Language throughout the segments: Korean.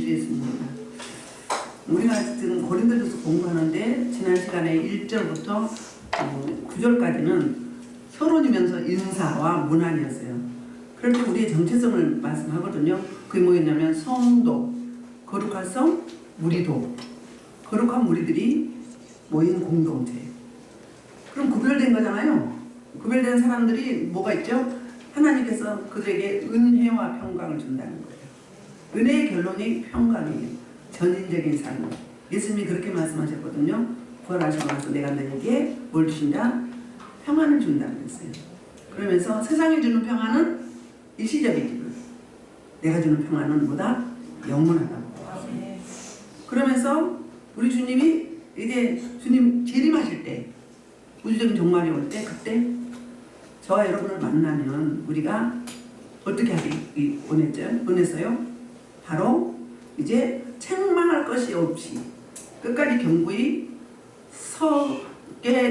말씀드리겠습니다. 우리가 지금 고린도전서 공부하는데 지난 시간에 1절부터 9절까지는 서론이면서 인사와 문안이었어요. 그럴 때 우리의 정체성을 말씀하거든요. 그게 뭐였냐면 성도, 거룩한 성, 무리도, 거룩한 무리들이 모인 공동체. 그럼 구별된 거잖아요. 구별된 사람들이 뭐가 있죠? 하나님께서 그들에게 은혜와 평강을 준다는 거예요. 은혜의 결론이 평강이에요. 전인적인 삶. 예수님이 그렇게 말씀하셨거든요. 부활하시고 나서 내가 너에게 뭘 주신다? 평안을 준다고 그랬어요. 그러면서 세상이 주는 평안은 일시적이지만 내가 주는 평안은 뭐다? 영원하다고. 그러면서 우리 주님이 이제 주님 재림하실 때 우주적인 종말이 올 때 그때 저와 여러분을 만나면 우리가 어떻게 하기 원했어요? 바로 이제 책망할 것이 없이 끝까지 견고히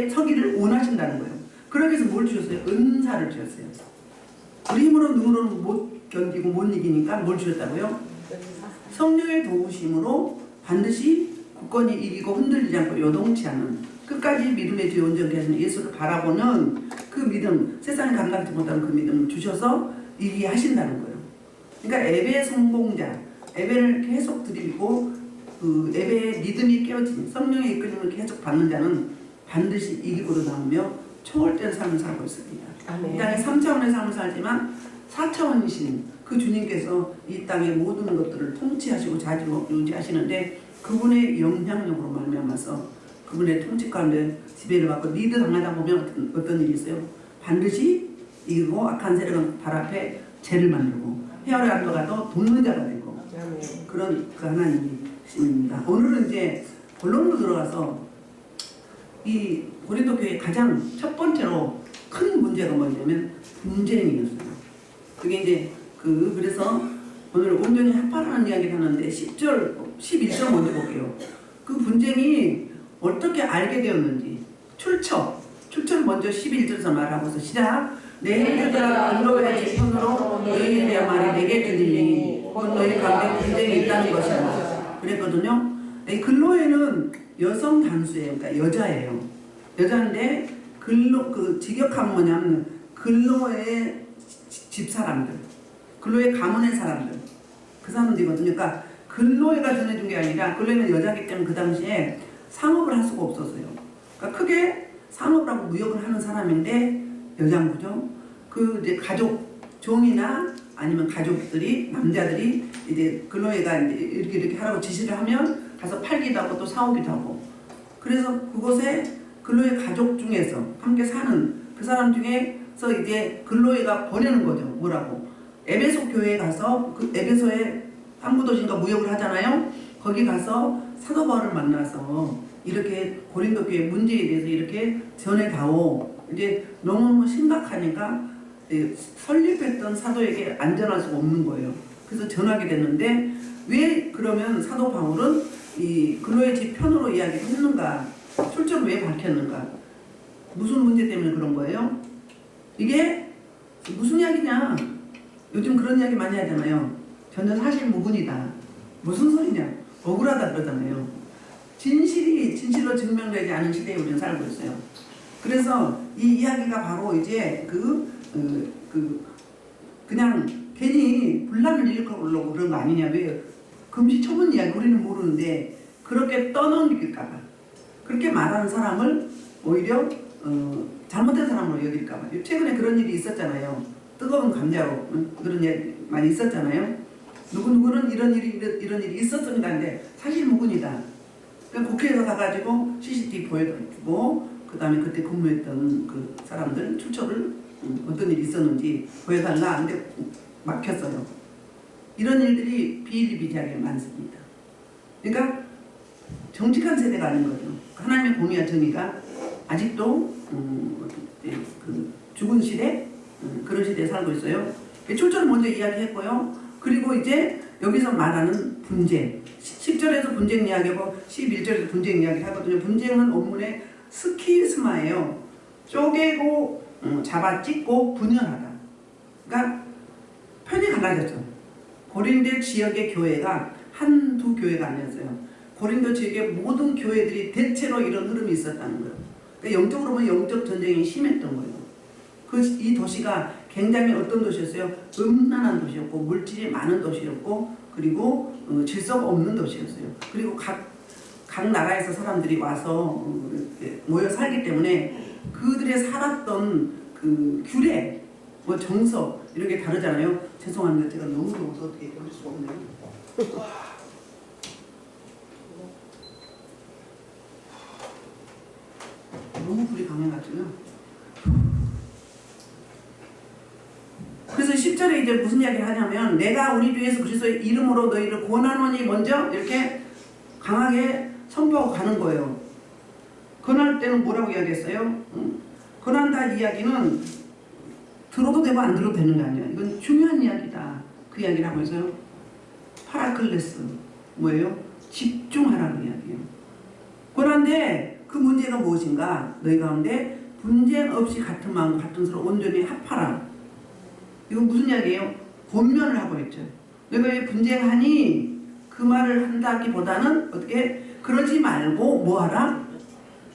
서기를 원하신다는 거예요. 그러기 위해서 뭘 주셨어요? 은사를 주셨어요. 우리 힘으로 눈으로는 못 견디고 못 이기니까 뭘 주셨다고요? 성령의 도우심으로 반드시 굳건히 이기고 흔들리지 않고 요동치 않은 끝까지 믿음의 뒤에 온전케 하시는 예수를 바라보는 그 믿음, 세상이 감당치 못하는 그 믿음을 주셔서 이기게 하신다는 거예요. 그러니까 예배 성공자, 예배를 계속 드리고 그 예배의 믿음이 깨어진 성령의 이끌림을 계속 받는 자는 반드시 이기고도 나오며 초월된 삶을 살고 있습니다. 아멘. 이 땅에 3차원의 삶을 살지만 4차원이신 그 주님께서 이 땅의 모든 것들을 통치하시고 좌지우지하시는데 그분의 영향력으로 말미암아서 그분의 통치 가운데 지배를 받고 리드 당하다 보면 어떤 일이 있어요? 반드시 이기고 악한 세력은 발 앞에 죄를 만들고 헤아려 안도가도 돕는 자가 되고 그런 그 하나님이십니다. 오늘은 이제 본론으로 들어가서 이 고린도 교회의 가장 첫 번째로 큰 문제가 뭐냐면 분쟁이었어요. 그게 이제 그래서 오늘 온전히 합하라는 이야기를 하는데 10절, 11절 먼저 볼게요. 그 분쟁이 어떻게 알게 되었는지 출처를 먼저 11절에서 말하고서 시작. 내 형제들아 근로의 지편으로 너희에 대한 말이 내게 들리니 곧 너희 가운데 분쟁이 있다는 것이라 그랬거든요. 이 근로에는 여성 단수예요. 그러니까 여자예요. 여자인데 그 직역하면 뭐냐면 근로의 집사람들, 근로의 가문의 사람들, 그 사람들이거든요. 그러니까 근로회가 전해준 게 아니라 근로회는 여자기 때문에 그 당시에 상업을 할 수가 없었어요. 그러니까 크게 상업을 하고 무역을 하는 사람인데 여장부죠. 그 이제 가족 종이나 아니면 가족들이 남자들이 이제 근로회가 이제 이렇게 하라고 지시를 하면 가서 팔기도 하고 또 사오기도 하고. 그래서 그곳에 근로회 가족 중에서 함께 사는 그 사람 중에서 이제 근로회가 보내는 거죠. 뭐라고? 에베소 교회에 가서 그 에베소에 항구도시인가 무역을 하잖아요. 거기 가서 사도 바울을 만나서 이렇게 고린도 교회 문제에 대해서 이렇게 전해다오. 이제 너무 심각하니까 설립했던 사도에게 안전할 수가 없는 거예요. 그래서 전하게 됐는데 왜 그러면 사도 바울은 이 근로의 집 편으로 이야기를 했는가? 출처를 왜 밝혔는가? 무슨 문제 때문에 그런 거예요? 이게 무슨 이야기냐? 요즘 그런 이야기 많이 하잖아요. 전혀 사실 무근이다. 무슨 소리냐? 억울하다 그러잖아요. 진실로 증명되지 않은 시대에 우리는 살고 있어요. 그래서 이 이야기가 바로 이제 그냥 괜히 분란을 일으키려고 그런 거 아니냐. 왜 금시초문 이야기 우리는 모르는데 그렇게 떠넘길까봐 그렇게 말하는 사람을 오히려 잘못된 사람으로 여길까봐. 최근에 그런 일이 있었잖아요. 뜨거운 감자로 그런 일 많이 있었잖아요. 누구는 이런 일이 있었습니다. 근데 사실 무근이다. 그러니까 국회에서 가가지고 CCTV 보여주고 그 다음에 그때 근무했던 그 사람들 출처를 어떤 일이 있었는지 보여달라. 근데 막혔어요. 이런 일들이 비일비재하게 많습니다. 그러니까 정직한 세대가 아닌 거죠. 하나님의 공의와 정의가 아직도 그 죽은 시대 그런 시대에 살고 있어요. 출처를 먼저 이야기했고요. 그리고 이제 여기서 말하는 분쟁 10절에서 분쟁 이야기하고 11절에서 분쟁 이야기를 하거든요. 분쟁은 원문의 스키스마예요. 쪼개고 잡아 찢고 분열하다. 그러니까 편이 갈라졌죠. 고린도 지역의 교회가 한두 교회가 아니었어요. 고린도 지역의 모든 교회들이 대체로 이런 흐름이 있었다는 거예요. 그러니까 영적으로 보면 영적 전쟁이 심했던 거예요. 이 도시가 굉장히 어떤 도시였어요? 음란한 도시였고 물질이 많은 도시였고 그리고 질서가 없는 도시였어요. 그리고 각 나라에서 사람들이 와서 모여 살기 때문에 그들의 살았던 그 규례, 뭐 정서 이런 게 다르잖아요. 죄송합니다. 제가 너무 더워서 어떻게 할 수가 없네요. 너무 불이 강해가지고요. 그래서 10절에 이제 무슨 이야기를 하냐면 내가 우리 주 예수 그리스도의 이름으로 너희를 권하노니 먼저 이렇게 강하게 선포하고 가는 거예요. 권할 때는 뭐라고 이야기했어요? 권한다 이야기는 들어도 되고 안 들어도 되는 거 아니에요. 이건 중요한 이야기다. 그 이야기를 하고 있어요. 파라클레스 뭐예요? 집중하라는 이야기예요. 권한데 그 문제가 무엇인가? 너희 가운데 분쟁 없이 같은 마음 같은 서로 온전히 합하라. 이건 무슨 이야기예요? 권면을 하고 있죠. 너희가 왜 분쟁하니? 그 말을 한다기보다는 어떻게 그러지 말고 뭐하라?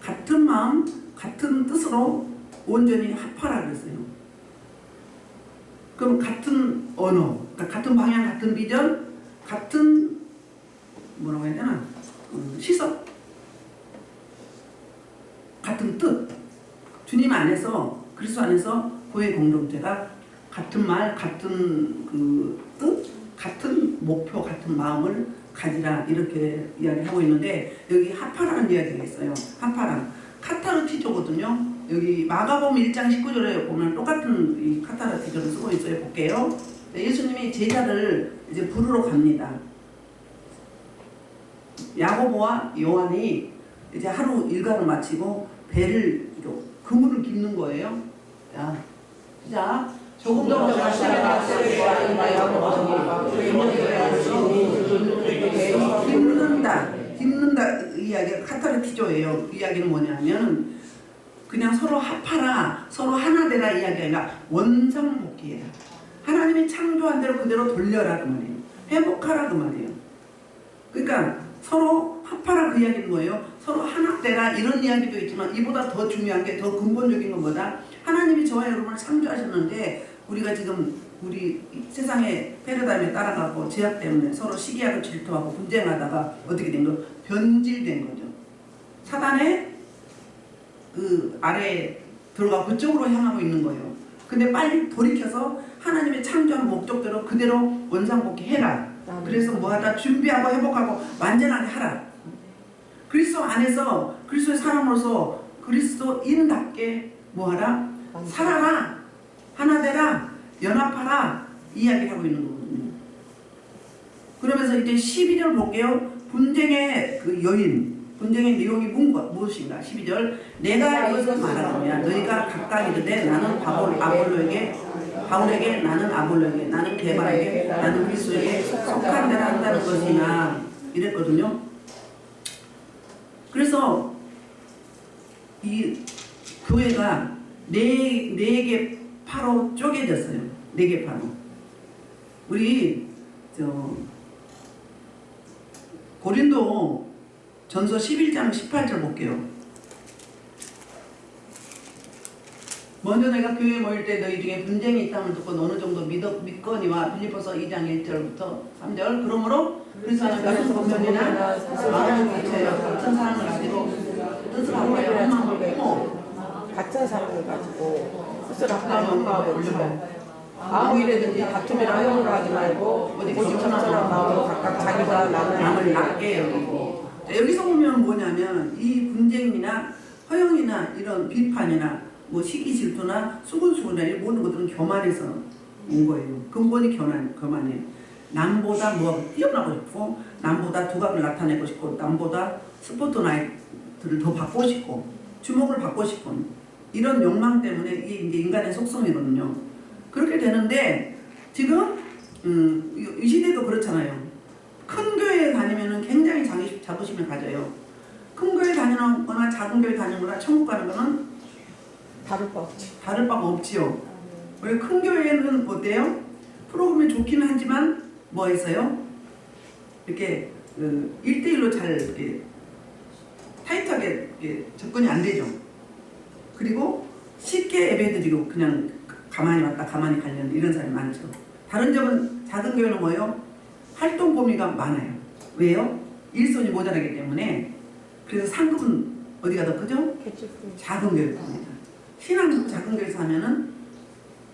같은 마음 같은 뜻으로 온전히 합하라 그랬어요. 그럼 같은 언어, 그러니까 같은 방향, 같은 비전, 같은 뭐라고 해야 되나? 시선, 같은 뜻. 주님 안에서 그리스도 안에서 교회 공동체가 같은 말, 같은 그 뜻, 같은 목표, 같은 마음을 가지라 이렇게 이야기를 하고 있는데 여기 합하라는 이야기가 있어요. 합하라. 카타르티조거든요. 여기 마가복음 1장 19절에 보면 똑같은 이 카타르티조를 쓰고 있어요. 볼게요. 예수님이 제자를 이제 부르러 갑니다. 야고보와 요한이 이제 하루 일과를 마치고 배를 그물을 깁는 거예요. 자, 시작. 조금 더 깁는다 이야기가 카타르티조예요. 그 이야기는 뭐냐면 그냥 서로 합하라, 서로 하나 되라 이야기가 아니라 원상복귀해라. 하나님이 창조한 대로 그대로 돌려라 그 말이에요. 회복하라 그 말이에요. 그러니까 서로 합하라 그 이야기는 뭐예요? 서로 하나 되라 이런 이야기도 있지만 이보다 더 중요한 게 더 근본적인 건 뭐다? 하나님이 저와 여러분을 창조하셨는데 우리가 지금 우리 세상의 패러다임에 따라가고 제약 때문에 서로 시기하고 질투하고 분쟁하다가 어떻게 된 거? 변질된 거죠. 사단의 그 아래에 들어가 그쪽으로 향하고 있는 거예요. 근데 빨리 돌이켜서 하나님의 창조한 목적대로 그대로 원상복귀해라. 그래서 뭐하다 준비하고 회복하고 완전하게 하라. 그리스도 안에서 그리스도의 사람으로서 그리스도인답게 뭐하라? 살아라. 하나 되라. 연합하라. 이야기를 하고 있는 거거든요. 그러면서 이제 12절 볼게요. 분쟁의 그 요인, 분쟁의 내용이 무엇인가? 12절 내가 이것을 말하느냐 너희가 각각 이르되 나는 바울에게 나는 아볼로에게 나는 게바에게 나는 그리스도에게 속한 대로 한다는 것이나 이랬거든요. 그래서 이 교회가 네 개 파로 쪼개졌어요. 4개 파로. 우리 고린도 전서 11장 18절 볼게요. 먼저 내가 교회에 모일 때 너희 중에 분쟁이 있다면 듣고 어느 정도 믿거니와 빌립보서 2장 1절부터 3절 그러므로 그리스도 안에 무슨 분명이나 마음을 같이 같은 사랑을 가지고 뜻을 하고요. 한마음을 갖고 같은 사랑을 가지고 뜻을 합하는 마음을 주고 아무 일에든지 다툼이나 회오를 하지 말고 오직 천천한 마음으로 각각 자기가 남을 낮게 여기고. 여기서 보면 뭐냐면 이 분쟁이나 허영이나 이런 비판이나 뭐 시기 질투나 수군수군이나 이 모든 것들은 교만에서 온 거예요. 근본이 교만이에요. 남보다 뭐가 뛰어나고 싶고 남보다 두각을 나타내고 싶고 남보다 스포트라이트를 더 받고 싶고 주목을 받고 싶은 이런 욕망 때문에 이게 이제 인간의 속성이거든요. 그렇게 되는데 지금 이 시대도 그렇잖아요. 큰 교회에 다니면은 굉장히 자부심을 가져요. 큰 교회 다니는 거나 작은 교회 다니는 거나 천국 가는 거는 다를 바가 없지요. 왜 큰 교회는 어때요? 프로그램이 좋기는 하지만 뭐 했어요? 이렇게 1대1로 잘 이렇게 타이트하게 이렇게 접근이 안 되죠. 그리고 쉽게 예배드리고 그냥 가만히 왔다 가만히 가려는 이런 사람이 많죠. 다른 점은 작은 교회는 뭐예요? 활동 범위가 많아요. 왜요? 일손이 모자라기 때문에. 그래서 상급은 어디가 더 크죠? 작은 교회입니다. 신앙도 작은 교회에서 하면은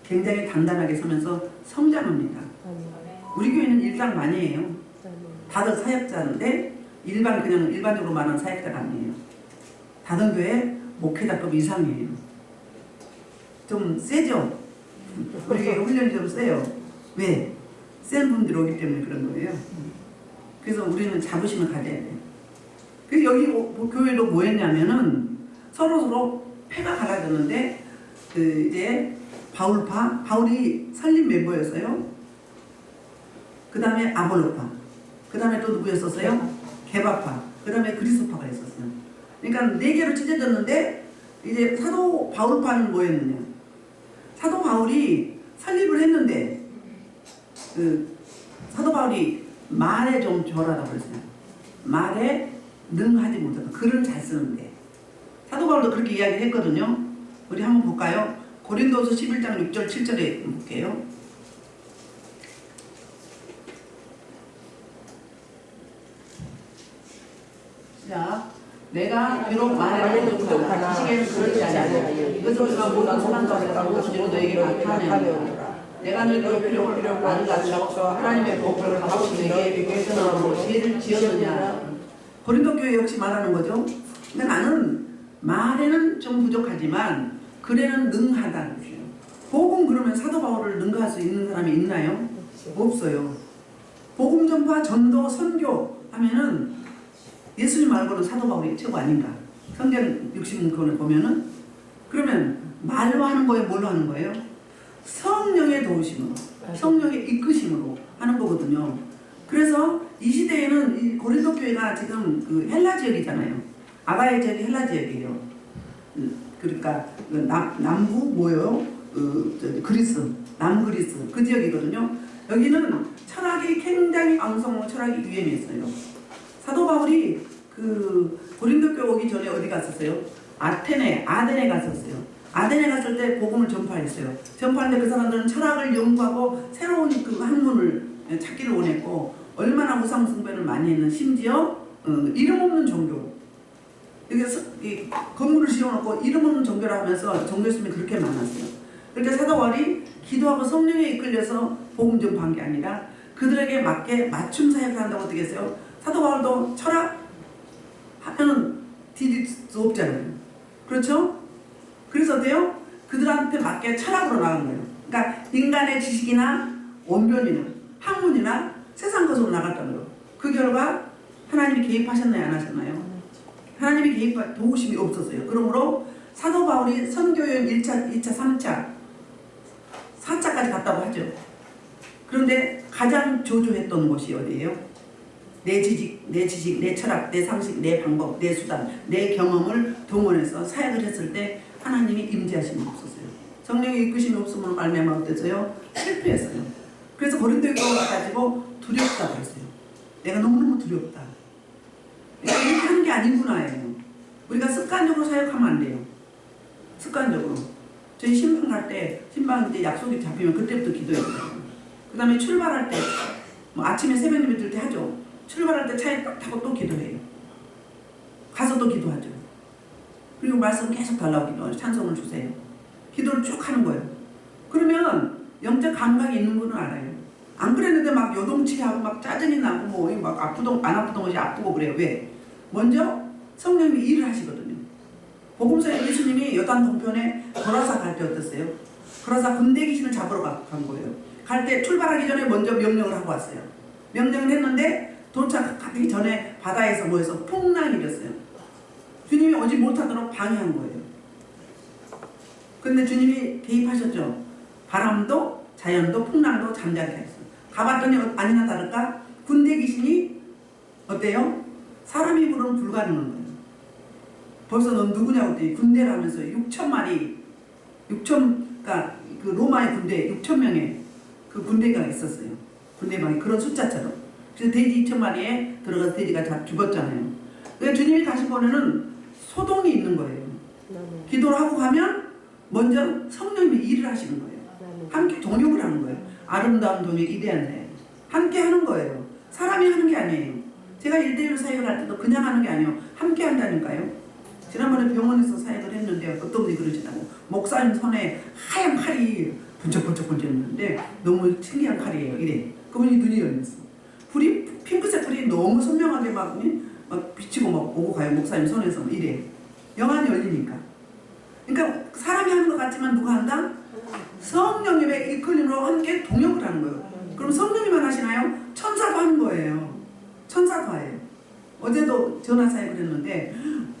굉장히 단단하게 서면서 성장합니다. 우리 교회는 일당 많이 해요. 다들 사역자인데 그냥 일반적으로 말하는 사역자가 아니에요. 다른 교회 목회자급 이상이에요. 좀 세죠? 우리 교회 훈련이 좀 세요. 왜? 센 분들이 오기 때문에 그런 거예요. 그래서 우리는 자부심을 가져야 돼요. 그래서 여기 교회도 뭐 했냐면은 서로 패가 갈라졌는데 이제 바울이 설립 멤버였어요. 그 다음에 아볼로파. 그 다음에 또 누구였었어요? 게바파. 그 다음에 그리스도파가 있었어요. 그러니까 4개로 찢어졌는데 이제 사도 바울파는 뭐였느냐? 사도 바울이 설립을 했는데 사도 바울이 말에 좀 절하다고 그랬어요. 말에 능하지 못하다. 글은 잘 쓰는데 사도 바울도 그렇게 이야기를 했거든요. 우리 한번 볼까요? 고린도서 11장 6절 7절에 볼게요. 자, 내가 비록 말에는 부족하나 지식에는 그렇지 않으며 이것을 우리가 모든 사람과 모두 너에게 나타내오노라. 내가 너희로 필요로 안 갖춰서 하나님의 복을 받고 너에게 배선함으로 죄를 지었느냐. 고린도 교회 역시 말하는 거죠. 근데 나는 말에는 좀 부족하지만 글에는 능하다는 거예요. 복음 그러면 사도 바울을 능가할 수 있는 사람이 있나요? 없어요. 복음 전파, 전도, 선교 하면은 예수님 말고는 사도 바울이 최고 아닌가? 성경 60권을 보면은 그러면 말로 하는 거예요? 뭘로 하는 거예요? 성령의 도우심으로, 성령의 이끄심으로 하는 거거든요. 그래서 이 시대에는 이 고린도 교회가 지금 헬라 지역이잖아요. 아가야 지역이 헬라 지역이에요. 그러니까 남부 뭐예요? 그리스, 남그리스 그 지역이거든요. 여기는 철학이 굉장히 왕성한 철학이 유행했어요. 사도 바울이 고린도 교회 오기 전에 어디 갔었어요? 아덴에 갔었어요. 아덴에 갔을 때 복음을 전파했어요. 전파하는데 그 사람들은 철학을 연구하고 새로운 학문을 찾기를 원했고 얼마나 우상 숭배를 많이 했는 심지어 이름 없는 종교. 여기서 건물을 지어놓고 이름 없는 종교를 하면서 종교심이 그렇게 많았어요. 그러니까 사도 바울이 기도하고 성령에 이끌려서 복음 전파한 게 아니라 그들에게 맞게 맞춤 사역을 한다고 어떻게 했어요? 사도 바울도 철학 하면은 디딜 수 없잖아요. 그렇죠? 그래서 어때요? 그들한테 맞게 철학으로 나간 거예요. 그러니까 인간의 지식이나 원변이나 학문이나 세상 것으로 나갔다는 거예요. 그 결과 하나님이 개입하셨나요? 안 하셨나요? 하나님이 도우심이 없었어요. 그러므로 사도 바울이 선교여행 1차, 2차, 3차, 4차까지 갔다고 하죠. 그런데 가장 조조했던 곳이 어디예요? 내 지식, 내 철학, 내 상식, 내 방법, 내 수단, 내 경험을 동원해서 사역을 했을 때 하나님이 임재하심이 없었어요. 성령의 이끄심이 없으면 말미암아 어땠어요? 실패했어요. 그래서 고린도 교회 가지고 두렵다고 했어요. 내가 너무너무 두렵다. 이렇게 하는 게 아니구나예요. 우리가 습관적으로 사역하면 안 돼요. 습관적으로. 저희 신방 갈 때, 신방 이제 약속이 잡히면 그때부터 기도해야 돼요. 그 다음에 출발할 때, 뭐 아침에 새벽 예배 들 때 하죠. 출발할 때 차에 딱 타고 또 기도해요. 가서 또 기도하죠. 그리고 말씀 계속 달라고 기도하죠. 찬송을 주세요. 기도를 쭉 하는 거예요. 그러면 영적 감각이 있는 분은 알아요. 안 그랬는데 막 요동치하고 막 짜증이 나고 뭐 막 안 아프던 것이 아프고 그래요. 왜? 먼저 성령님이 일을 하시거든요. 복음서에 예수님이 요단 동편에 거라사 갈 때 어땠어요? 거라사 군대 귀신을 잡으러 간 거예요. 갈 때 출발하기 전에 먼저 명령을 하고 왔어요. 명령을 했는데 도착하기 전에 바다에서 뭐해서 풍랑이 일었어요. 주님이 오지 못하도록 방해한 거예요. 근데 주님이 개입하셨죠. 바람도 자연도 풍랑도 잠자게 했어요. 가봤더니 아니나 다를까 군대 귀신이 어때요? 사람이 부르면 불가능한 거예요. 벌써 넌 누구냐고 했더니 군대라면서 6,000마리 그러니까 그 로마의 군대 6,000명의 그 군대가 있었어요. 군대방이 그런 숫자처럼 그 돼지 2,000마리에 들어가서 돼지가 다 죽었잖아요. 그러니까 주님이 다시 보내는 소동이 있는 거예요. 기도를 하고 가면 먼저 성령님이 일을 하시는 거예요. 함께 동역을 하는 거예요. 아름다운 동역, 이대한 사역. 함께 하는 거예요. 사람이 하는 게 아니에요. 제가 1대1로 사역을 할 때도 그냥 하는 게 아니에요. 함께 한다니까요. 지난번에 병원에서 사역을 했는데 어떤 분이 그러시다고 목사님 손에 하얀 칼이 번쩍번쩍번쩍했는데 너무 신기한 칼이에요. 이래. 그분이 눈이 열렸어. 불이 핑크색 불이 너무 선명하게 막 비치고 막 오고 가요. 목사님 손에서 이래. 영안이 열리니까. 그러니까 사람이 하는 것 같지만 누가 한다? 성령님의 이끌림으로 함께 동역을 하는 거예요. 그럼 성령님만 하시나요? 천사도 하는 거예요. 천사도 해요. 어제도 전화 사역을 했는데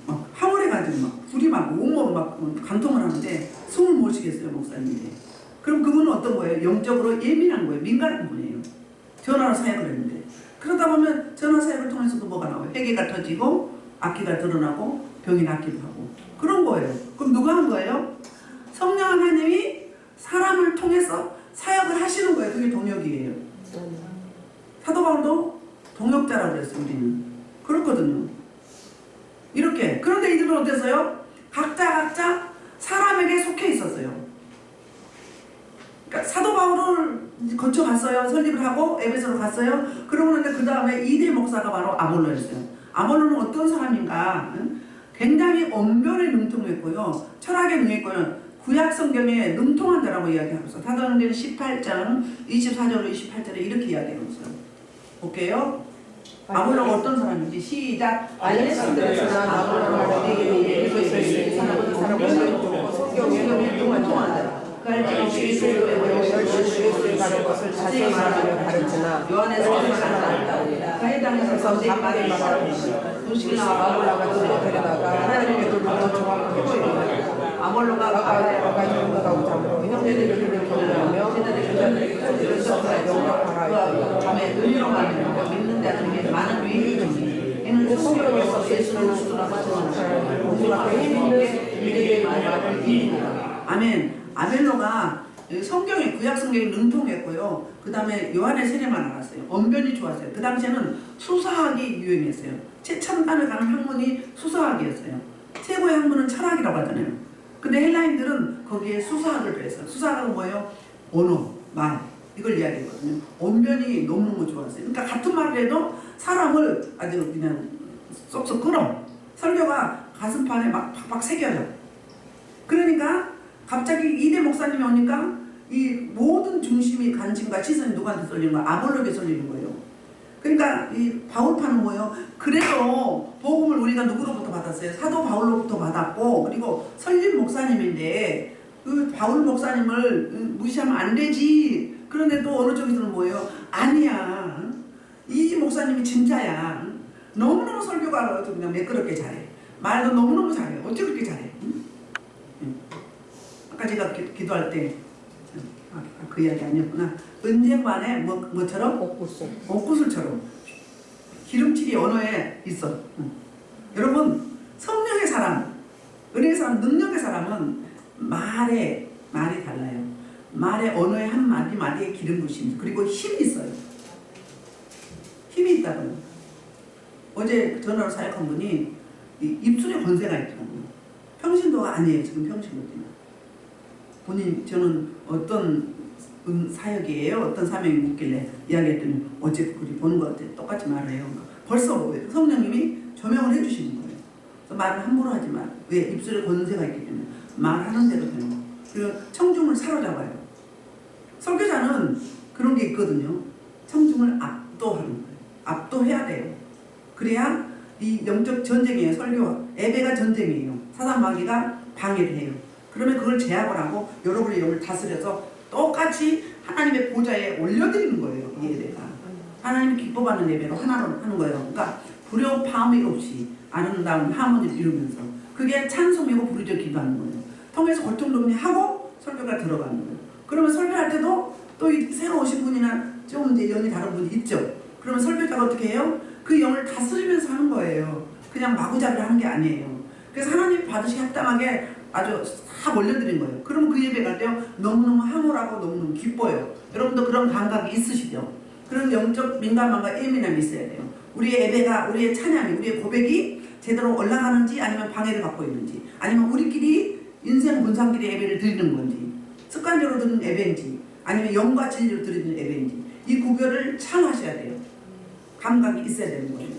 막 황홀해가지고 막 불이 막 온몸 막 간통을 하는데 숨을 못 쉬겠어요, 목사님이. 그럼 그분은 어떤 거예요? 영적으로 예민한 거예요. 민감한 분이에요. 전화로 사역을 했는데 그러다 보면 전화 사역을 통해서도 뭐가 나와요? 회개가 터지고 악기가 드러나고 병이 낫기도 하고 그런 거예요. 그럼 누가 한 거예요? 성령 하나님이 사람을 통해서 사역을 하시는 거예요. 그게 동역이에요. 사도 바울도 동역자라고 그랬어요. 우리는 그렇거든요. 이렇게. 그런데 이들은 어땠어요? 각자 사람에게 속해 있었어요. 그러니까 사도 바울을 거쳐갔어요. 설립을 하고 에베소로 갔어요. 그러고 나서 그 다음에 2대 목사가 바로 아볼로였어요. 아볼로는 어떤 사람인가? 굉장히 언변에 능통했고요. 철학에 능했고요. 구약 성경에 능통한 자라고 이야기하고 있어요. 사도행전 18장 24절로 28절에 이렇게 이야기하고 있어요. 볼게요. 아볼로가 어떤 사람인지 시작. 알렉산드로스나 나보나 말에 에베소에 있는 이 사람은 성경에 능통한 자라. 그리스도에 가는 것을 자세히 말하며 가르치나 요한에서 말한다. 그래서 단말에 말하고 아볼로가 들고 데려다가 하나님의 도를 정확하게 보이고 아볼로가 전문가고 잠으로 형제들을 격려하며 그들을 영접하라. 밤에 은혜로 말하며 믿는 자들에게 많은 위임을 줍니다. 이는 성경에서 예수를 우리 앞에 힘 있는 유대의 말을 이깁니다. 아멘. 아벨로가 성경에 구약 성경에 능통했고요. 그 다음에 요한의 세례만 알았어요. 언변이 좋았어요. 그 당시에는 수사학이 유행했어요. 최첨단을 가는 학문이 수사학이었어요. 최고의 학문은 철학이라고 하잖아요. 근데 헬라인들은 거기에 수사학을 배웠어요. 수사학은 뭐예요? 언어, 말 이걸 이야기했거든요. 언변이 너무너무 좋았어요. 그러니까 같은 말을 해도 사람을 아주 그냥 쏙쏙 끌어. 설교가 가슴판에 막 팍팍 새겨요. 그러니까 갑자기 2대 목사님이 오니까 이 모든 중심이 관심과 시선이 누구한테 쏠리는 거야? 아볼로에게 쏠리는 거예요. 그러니까 이 바울파는 뭐예요? 그래도 복음을 우리가 누구로부터 받았어요? 사도 바울로부터 받았고 그리고 설립 목사님인데 그 바울 목사님을 무시하면 안 되지. 그런데 또 어느 쪽에서는 뭐예요? 아니야. 이 목사님이 진짜야. 너무너무 설교가 그냥 매끄럽게 잘해. 말도 너무너무 잘해. 어째 그렇게 잘해? 아까 제가 기도할 때 그 이야기 아니었구나. 은쟁반에 뭐처럼? 옥구슬처럼 기름칠이 언어에 있어. 여러분 성령의 사람, 은혜의 사람, 능력의 사람은 말이 달라요. 말의 언어의 한 마디 마디에 기름 부심 그리고 힘이 있어요. 힘이 있다고요. 어제 전화로 사역한 분이 입술에 권세가 있더라고요. 평신도가 아니에요. 지금 평신도지만 본인 저는 어떤 사역이에요? 어떤 사명이 묻길래 이야기했더니 어제 우리 보는 것 같아. 똑같이 말을 해요. 벌써 성령님이 조명을 해주시는 거예요. 그래서 말을 함부로 하지 마. 왜? 입술에 권세가 있기 때문에 말하는 대로 되는 거예요. 그리고 청중을 사로잡아요. 설교자는 그런 게 있거든요. 청중을 압도하는 거예요. 압도해야 돼요. 그래야 이 영적 전쟁이에요. 설교와 예배가 전쟁이에요. 사단 마귀가 방해를 해요. 그러면 그걸 제압을 하고 여러분의 영을 다스려서 똑같이 하나님의 보좌에 올려드리는 거예요. 이 예배가. 하나님이 기뻐하는 예배로 하나로 하는 거예요. 그러니까 불효 파음이 없이 아름다운 하모니를 이루면서 그게 찬송이고 부르짖어 기도하는 거예요. 통해서 고통동리하고 설교가 들어가는 거예요. 그러면 설교할 때도 또 새로 오신 분이나 좀 이제 영이 다른 분이 있죠. 그러면 설교자가 어떻게 해요? 그 영을 다스리면서 하는 거예요. 그냥 마구잡이를 하는 게 아니에요. 그래서 하나님 받으시기 합당하게 아주 싹 올려드린 거예요. 그러면 그 예배 갈 때요 너무너무 황홀하고 너무너무 기뻐요. 여러분도 그런 감각이 있으시죠? 그런 영적 민감함과 예민함이 있어야 돼요. 우리의 예배가, 우리의 찬양이, 우리의 고백이 제대로 올라가는지 아니면 방해를 받고 있는지, 아니면 우리끼리 인생 분상끼리 예배를 드리는 건지, 습관적으로 드리는 예배인지, 아니면 영과 진리로 드리는 예배인지, 이 구별을 잘 하셔야 돼요. 감각이 있어야 되는 거예요.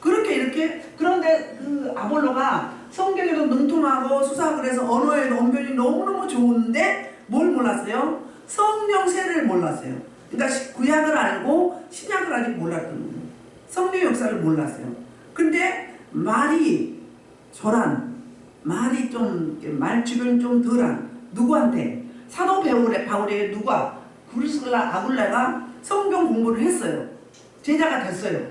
그렇게 이렇게. 그런데 그 아볼로가 성경에도 능통하고 수사하고 그래서 언어에도 언변이 너무너무 좋은데 뭘 몰랐어요? 성령 세례를 몰랐어요. 그러니까 구약을 알고 신약을 아직 몰랐던 거예요. 성령 역사를 몰랐어요. 근데 말이 조란, 말이 좀 말 주변 좀 덜한 누구한테? 사도 바울의 누가? 브리스길라 아굴라가 성경 공부를 했어요. 제자가 됐어요.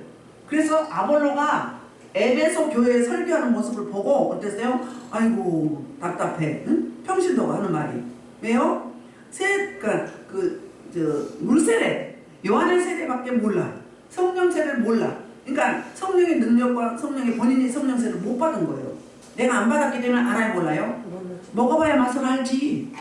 그래서 아볼로가 에베소 교회에 설교하는 모습을 보고 어땠어요? 아이고 답답해. 응? 평신도가 하는 말이 왜요? 물세례, 요한의 세례밖에 몰라. 성령 세례를 몰라. 그러니까 성령의 능력과 성령의 본인이 성령 세례를 못 받은 거예요. 내가 안 받았기 때문에 알아야 몰라요? 먹어봐야 맛을 알지.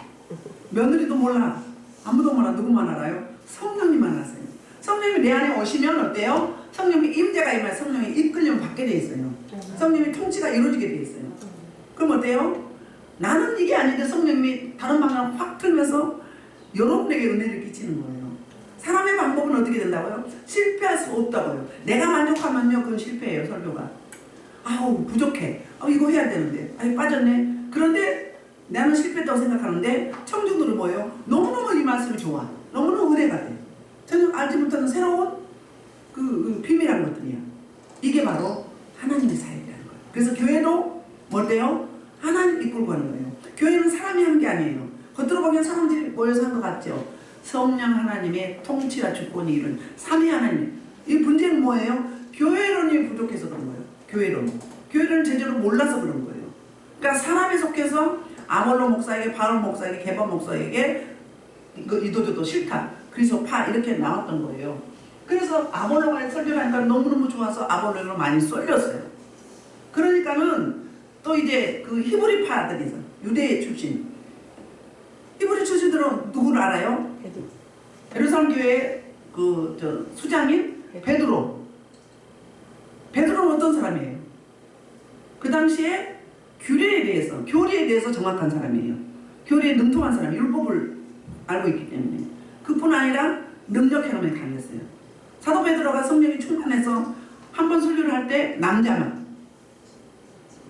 며느리도 몰라. 아무도 몰라. 누구만 알아요? 성령님만 아세요. 성령이 내 안에 오시면 어때요? 성령이 임재가 임하여 성령이 이끌림 받게 돼 있어요. 성령의 통치가 이루어지게 돼 있어요. 그럼 어때요? 나는 이게 아닌데 성령님이 다른 방향을 확 틀면서 여러분에게 은혜를 끼치는 거예요. 사람의 방법은 어떻게 된다고요? 실패할 수 없다고요. 내가 만족하면요 그건 실패예요. 설교가. 아우 부족해. 이거 해야 되는데. 빠졌네. 그런데 나는 실패했다고 생각하는데 청중들은 뭐예요? 너무너무 이 말씀이 좋아. 너무너무 은혜가 돼. 저는 알지 못하는 새로운 그 비밀한 것들이야. 이게 바로 하나님의 사역이라는 거예요. 그래서 교회도 뭐래요? 하나님 이끌고 가는 거예요. 교회는 사람이 하는 게 아니에요. 겉으로 보면 사람들이 모여서 한 것 같죠. 성령 하나님의 통치와 주권이 이룬 삼위 하나님. 이 문제는 뭐예요? 교회론이 부족해서 그런 거예요. 교회론 제대로 몰라서 그런 거예요. 그러니까 사람에 속해서 아몰로 목사에게, 바울 목사에게, 게바 목사에게 이도저도 싫다. 그래서 파 이렇게 나왔던 거예요. 그래서 아볼로가 설교를 하니까 너무너무 좋아서 아볼로로 많이 쏠렸어요. 그러니까는 또 이제 그 히브리파들이 있어. 유대 출신. 히브리 출신들은 누구를 알아요? 예루살렘 교회 수장인 베드로. 베드로는 어떤 사람이에요? 그 당시에 교리에 대해서 정확한 사람이에요. 교리에 능통한 사람이 율법을 알고 있기 때문에. 그뿐 아니라 능력 행함에 강했어요. 사도 베드로가 성령이 충만해서 한 번 설교를 할 때 남자만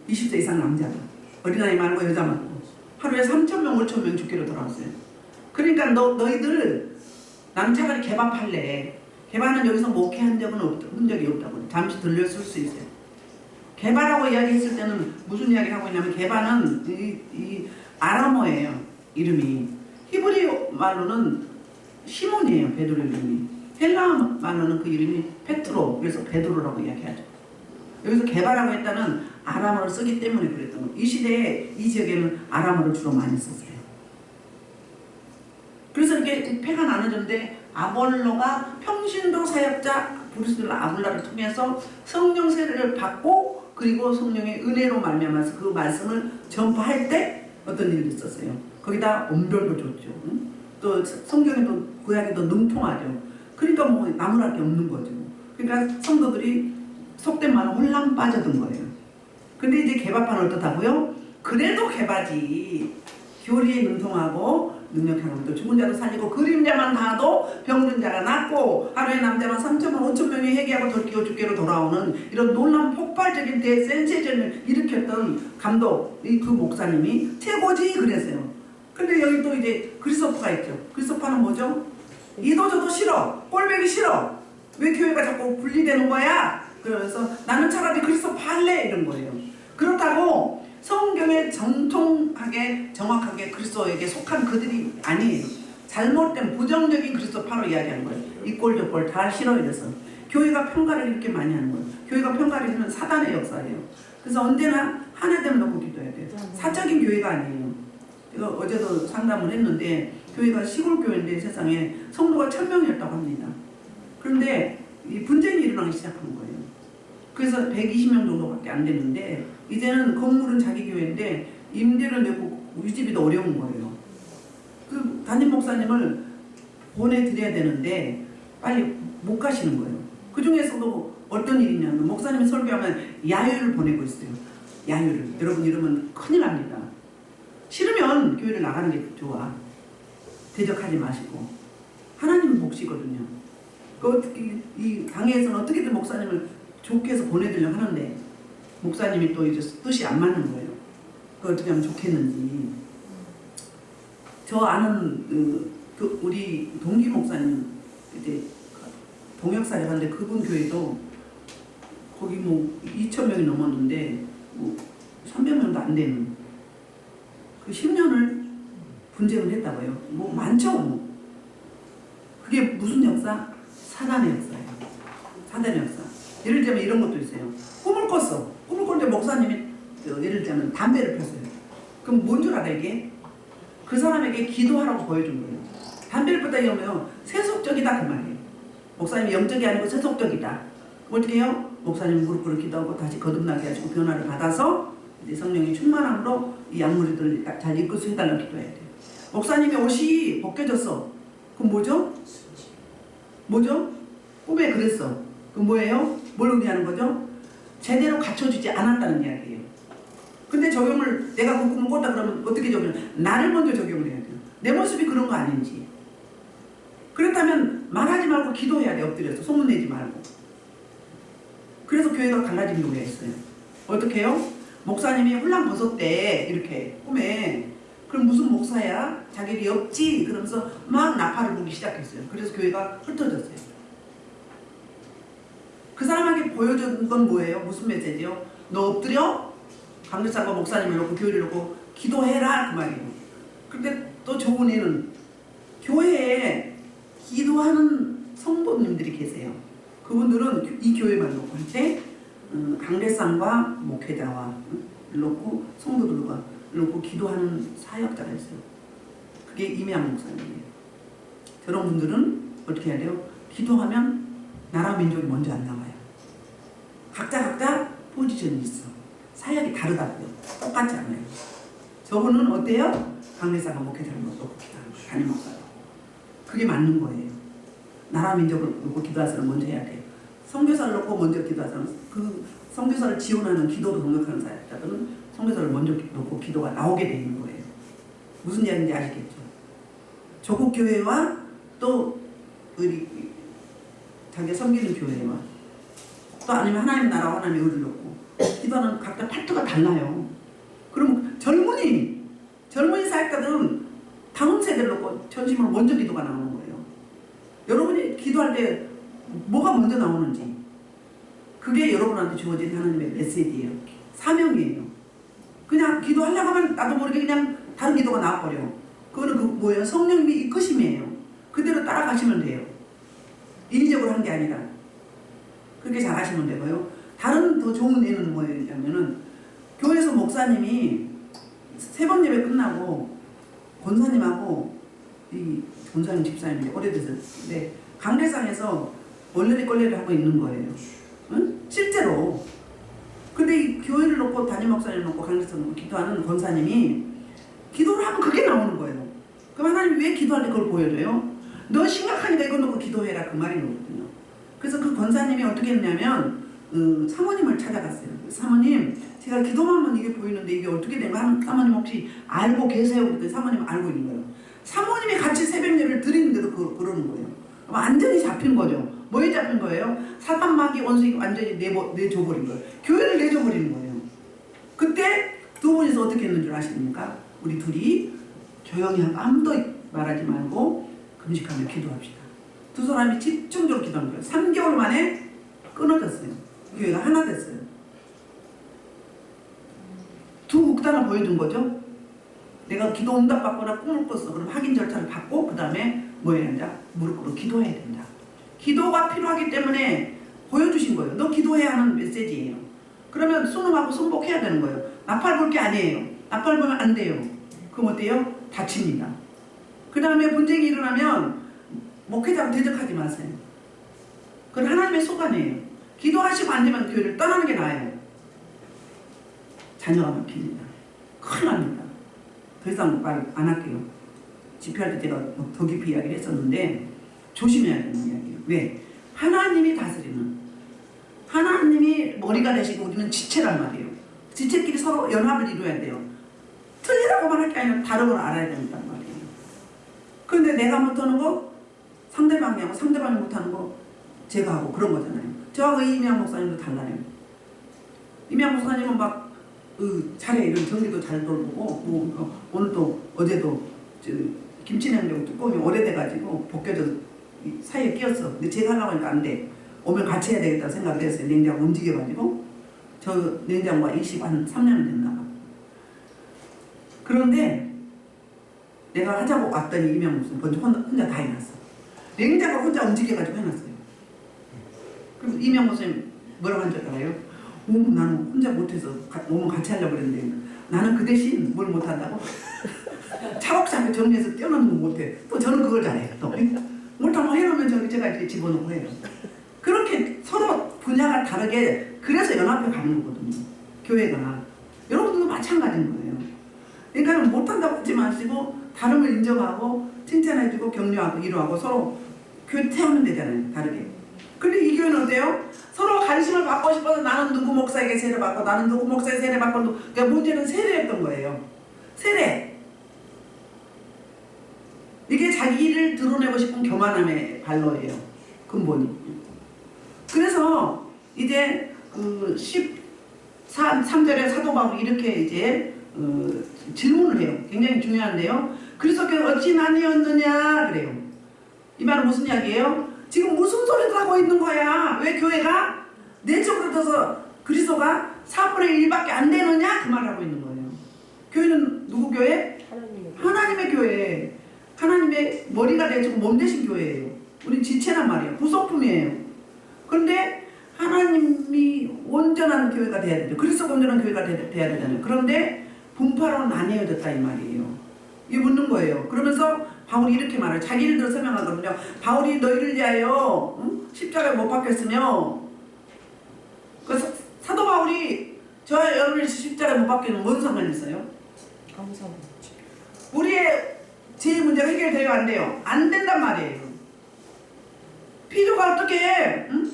20세 이상 남자만 어린아이 말고 여자 말고 하루에 3,000명 5,000명 죽기로 돌아왔어요. 그러니까 너희들 남차가리 개밥할래. 개발은 여기서 목회한 적은 한 적이 없다고 잠시 들렸을 수 있어요. 개발하고 이야기했을 때는 무슨 이야기를 하고 있냐면 개발은 이 아람어예요. 이름이 히브리 말로는 시몬이에요. 베드로 이름이. 헬라 말로는 그 이름이 페트로. 그래서 베드로라고 이야기하죠. 여기서 개발하고 했다는 아람어를 쓰기 때문에 그랬던 거예요. 이 시대에 이 지역에는 아람어를 주로 많이 썼어요. 그래서 이렇게 패가 나눠졌는데 아볼로가 평신도 사역자 브리스길라 아굴라를 통해서 성령 세례를 받고 그리고 성령의 은혜로 말미암아서 그 말씀을 전파할 때 어떤 일이 있었어요. 거기다 언변도 좋죠. 응? 또 성경에도 구약에도 능통하죠. 그러니까 뭐 나무랄 게 없는 거죠. 그러니까 성도들이 속된 말은 홀랑 빠져든 거예요. 근데 이제 개밥파는 어떻다고요? 그래도 개바지. 교리에 능통하고 능력하는 것도 죽은 자도 살리고 그림자만 닿아도 병든 자가 낫고 하루에 남자만 3,000명 5,000명이 회개하고 돌이키고 주께로 돌아오는 이런 놀라운 폭발적인 대센세이션을 일으켰던 감독 그 목사님이 최고지 그랬어요. 근데 여기 또 이제 그리스도파가 있죠. 그리스도파는 뭐죠? 이도저도 싫어. 꼴배기 싫어. 왜 교회가 자꾸 분리되는 거야? 그래서 나는 차라리 그리스도파 할래 이런 거예요. 그렇다고 성경에 정통하게 정확하게 그리스도에게 속한 그들이 아니에요. 잘못된 부정적인 그리스도파로 이야기하는 거예요. 이 꼴 저 꼴 다 싫어 이래서. 교회가 평가를 이렇게 많이 하는 거예요. 교회가 평가를 하면 사단의 역사예요. 그래서 언제나 하나 되면 놓고 기도해야 돼요. 사적인 교회가 아니에요. 제가 어제도 상담을 했는데 교회가 시골 교회인데 세상에 성도가 1,000명이었다고 합니다. 그런데 이 분쟁이 일어나기 시작한 거예요. 그래서 120명 정도밖에 안 됐는데 이제는 건물은 자기 교회인데 임대를 내고 유지비도 어려운 거예요. 그 담임 목사님을 보내드려야 되는데 빨리 못 가시는 거예요. 그 중에서도 어떤 일이냐면 목사님이 설교하면 야유를 보내고 있어요. 야유를. 여러분 이러면 큰일 납니다. 싫으면 교회를 나가는 게 좋아. 대적하지 마시고. 하나님은 복시거든요. 그 어떻게 이 당회에서는 어떻게든 목사님을 좋게 해서 보내드리려고 하는데 목사님이 또 이제 뜻이 안 맞는 거예요. 그 어떻게 하면 좋겠는지. 저 아는 우리 동기 목사님 이제 동역사를 하는데 그분 교회도 거기 뭐 2,000명이 넘었는데 뭐 300명도 안 되는 그 10년을 분쟁을 했다고요. 뭐 많죠. 뭐. 그게 무슨 역사? 사단의 역사예요. 사단의 역사. 예를 들면 이런 것도 있어요. 꿈을 꿨어. 꿈을 꿨는데 목사님이 예를 들면 담배를 폈어요. 그럼 뭔 줄 알아 이게? 그 사람에게 기도하라고 보여준 거예요. 담배를 폈다 이러면 세속적이다 그 말이에요. 목사님이 영적이 아니고 세속적이다. 어떻게 해요? 목사님 무릎 꿇어 기도하고 다시 거듭나게 하시고 변화를 받아서 이제 성령의 충만함으로 이 양무리들을 잘 이끌수 해달라고 기도해야 돼요. 목사님의 옷이 벗겨졌어. 그럼 뭐죠? 뭐죠? 꿈에 그랬어. 그럼 뭐예요? 뭘 의미하는 거죠? 제대로 갖춰주지 않았다는 이야기예요. 근데 적용을 내가 그 꿈을 꿨다 그러면 어떻게 적용? 나를 먼저 적용을 해야 돼요. 내 모습이 그런 거 아닌지. 그렇다면 말하지 말고 기도해야 돼. 엎드려서 소문내지 말고. 그래서 교회가 갈라진 교회가 있어요. 어떻게 해요? 목사님이 홀랑 벗었대 이렇게 꿈에. 그럼 무슨 목사야? 자기 없지? 그러면서 막 나팔을 불기 시작했어요. 그래서 교회가 흩어졌어요. 그 사람에게 보여준 건 뭐예요? 무슨 메시지요? 너 엎드려? 강대상과 목사님을 놓고 교회를 놓고 기도해라 그 말이에요. 근데 또 좋은 애는 교회에 기도하는 성도님들이 계세요. 그분들은 이 교회만 놓고 할 때 강대상과 목회자와 놓고 성도들과 놓고 기도하는 사역자가 있어요. 그게 임혜양 목사님이에요. 저런 분들은 어떻게 해야 돼요? 기도하면 나라 민족이 먼저 안 나와요. 각자 포지션이 있어. 사역이 다르다고요. 똑같지 않아요. 저분은 어때요? 강대상과 목회자를 놓고 기도하는 거예요. 담임 목사로. 그게 맞는 거예요. 나라 민족을 놓고 기도할 사람 먼저 해야 돼요. 선교사를 놓고 먼저 기도할 사람, 그 선교사를 지원하는 기도도 동력하는 사역자들은 선교사를 먼저 놓고 기도가 나오게 되는 거예요. 무슨 이야기인지 아시겠죠? 조국 교회와 또 우리 자기가 섬기는 교회와 또 아니면 하나님 나라와 하나님의 의를 놓고 기도하는 각자 파트가 달라요. 그럼 젊은이 사역자들은 다음 세대를 놓고 전심으로 먼저 기도가 나오는 거예요. 여러분이 기도할 때 뭐가 먼저 나오는지 그게 여러분한테 주어진 하나님의 메시지예요. 사명이에요. 그냥 기도하려고 하면 나도 모르게 그냥 다른 기도가 나와버려. 그거는 뭐예요? 성령님이 이끄심이에요. 그대로 따라가시면 돼요. 인위적으로 하는 게 아니라 그렇게 잘 하시면 되고요. 다른 더 좋은 예는 뭐냐면은 교회에서 목사님이 세번 예배 끝나고 권사님하고 이 권사님 집사님이 오래됐는데 강대상에서 얼레리 껄레를 하고 있는 거예요. 응? 실제로. 근데 이 교회를 놓고 담임 목사님을 놓고 강대상을 놓고 기도하는 권사님이 기도를 하면 그게 나오는 거예요. 그럼 하나님이 왜 기도할 때 그걸 보여줘요? 너 심각하니까 이거 놓고 기도해라 그 말인 거거든요. 그래서 그 권사님이 어떻게 했냐면 사모님을 찾아갔어요. 사모님 제가 기도만 하면 이게 보이는데 이게 어떻게 된 거야? 사모님 혹시 알고 계세요? 그랬더니 사모님은 알고 있는 거예요. 사모님이 같이 새벽 예배를 드리는데도 그러는 거예요. 완전히 잡힌 거죠. 뭐에 잡힌 거예요? 사단 마귀 원수에게 완전히 내줘버린 거예요. 교회를 내줘버리는 거예요. 그때 두 분이서 어떻게 했는 줄 아십니까? 우리 둘이 조용히 하고 아무도 말하지 말고 금식하며 기도합시다. 두 사람이 집중적으로 기도한 거예요. 3개월 만에 끊어졌어요. 교회가 하나 됐어요. 두 극단을 보여준 거죠. 내가 기도 응답 받거나 꿈을 꿨어. 그럼 확인 절차를 받고 그 다음에 뭐 해야 된다? 무릎 꿇어 기도해야 된다. 기도가 필요하기 때문에 보여주신 거예요. 너 기도해야 하는 메시지예요. 그러면 순응하고 순복해야 되는 거예요. 나팔 볼 게 아니에요. 나팔 보면 안 돼요. 그럼 어때요? 다칩니다. 그 다음에 분쟁이 일어나면 목회자로 대적하지 마세요. 그건 하나님의 소관이에요. 기도하시고 안 되면 교회를 떠나는 게 나아요. 자녀가 막힙니다. 큰일 납니다. 더 이상 말 안 할게요. 집회할 때 제가 더 깊이 이야기를 했었는데 조심해야 되는 이야기예요. 왜? 하나님이 다스리는, 하나님이 머리가 되시고 우리는 지체란 말이에요. 지체끼리 서로 연합을 이루어야 돼요. 틀리라고만 할 게 아니라 다른 걸 알아야 된단 말이에요. 그런데 내가 못하는 거 상대방이 하고 상대방이 못하는 거 제가 하고 그런 거잖아요. 저하고 이미양 목사님도 달라요. 이미양 목사님은 막 잘해, 이런 정리도 잘 돌보고 오늘도 어제도 김치냉장고 뚜껑이 오래돼가지고 벗겨져서 사이에 끼었어. 근데 제가 하려고 하니까 안 돼. 오면 같이 해야 되겠다 생각을 했어요. 냉장고 움직여가지고 저 냉장고가 23년 됐나 봐. 그런데 내가 하자고 왔더니 이미양 목사님 먼저 혼자 다 해놨어. 냉장고 혼자 움직여가지고 해놨어요. 그래서 이미양 목사님 뭐라고 한 줄 알아요? 나는 혼자 못해서 오면 같이 하려고 그랬는데 나는 그 대신 뭘 못한다고? 차곡차곡 정리해서 떼어놓는 건 못해. 또 저는 그걸 잘해요. 또 못하면 해놓으면 제가 이렇게 집어넣고 해요. 그렇게 서로 분야가 다르게 그래서 연합해 가는 거거든요. 교회가. 여러분들도 마찬가지인 거예요. 그러니까 못한다고 하지 마시고 다름을 인정하고 칭찬해주고 격려하고 위로하고 서로 교회 태우면 되잖아요. 다르게. 근데 이 교회는 어때요? 서로 관심을 받고 싶어서 나는 누구 목사에게 세례 받고 나는 누구 목사에게 세례 받고 그러니까 문제는 세례였던 거예요. 세례. 이게 자기를 드러내고 싶은 교만함의 발로예요. 근본이. 그래서 이제 그 13절에 사도 바울이 이렇게 이제 질문을 해요. 굉장히 중요한데요. 그리스도께서 어찌 나뉘었느냐 그래요. 이 말은 무슨 이야기예요? 지금 무슨 소리를 하고 있는 거야? 왜 교회가 내적으로 들어서 그리스도가 4분의 1밖에 안 되느냐? 그 말을 하고 있는 거예요. 교회는 누구 교회? 하나님의 교회. 하나님의 머리가 되시고 몸 되신 교회예요. 우린 지체란 말이에요. 부속품이에요. 그런데 하나님이 온전한 교회가 돼야 되죠. 그리스도가 온전한 교회가 돼야 되잖아요. 그런데 분파로 나뉘어졌다 이 말이에요. 이게 묻는 거예요. 그러면서 바울이 이렇게 말해요. 자기를 들어 설명하거든요. 바울이 너희를 위하여 십자가에 못 박혔으며 그 사도 바울이 저와 여러분이 십자가에 못 박히는 뭔 상관이 있어요? 아무 상관없지. 우리의 제 문제가 해결돼요? 안 돼요? 안 된단 말이에요. 피조가 어떻게 해? 응?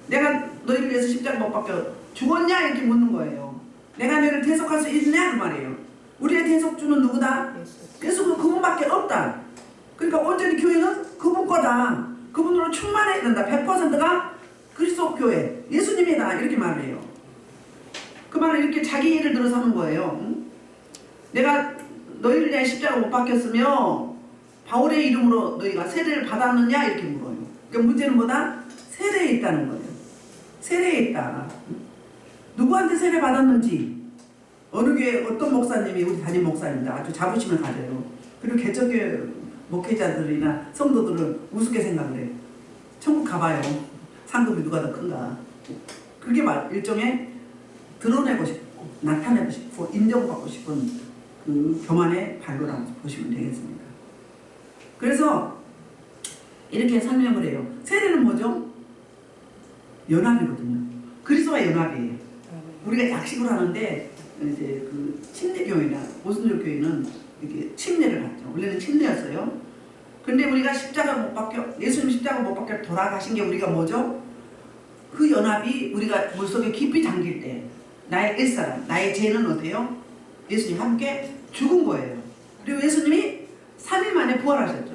내가 너희를 위해서 십자가 못 박혀 죽었냐? 이렇게 묻는 거예요. 내가 너희를 대속할 수 있느냐? 그 말이에요. 우리의 대속주는 누구다? 예수 그분밖에 없다. 그러니까 온전히 교회는 그분 거다. 그분으로 충만해야 된다. 100%가 그리스도 교회, 예수님이다. 이렇게 말을 해요. 그 말을 이렇게 자기 예를 들어서 하는 거예요. 응? 내가 너희를 위해 십자가 못 박혔으며 바울의 이름으로 너희가 세례를 받았느냐? 이렇게 물어요. 그러니까 문제는 뭐다? 세례에 있다는 거예요. 세례에 있다. 누구한테 세례 받았는지 어느 교회 어떤 목사님이 우리 담임 목사입니다. 아주 자부심을 가져요. 그리고 개척교회 목회자들이나 성도들은 우습게 생각을 해요. 천국 가봐요. 상급이 누가 더 큰가. 그게 일종의 드러내고 싶고 나타내고 싶고 인정받고 싶은 그 교만의 발로라고 보시면 되겠습니다. 그래서 이렇게 설명을 해요. 세례는 뭐죠? 연합이거든요. 그리스도와 연합이에요. 우리가 약식으로 하는데 이제 그 침례교회나 오순절 교회는 이렇게 침례를 받죠. 원래는 침례였어요. 근데 우리가 십자가 못 박혀 예수님 십자가 못 박혀 돌아가신 게 우리가 뭐죠? 그 연합이 우리가 물속에 깊이 잠길 때 나의 옛사람, 나의 죄는 어때요? 예수님 함께 죽은 거예요. 그리고 예수님이 3일 만에 부활하셨죠.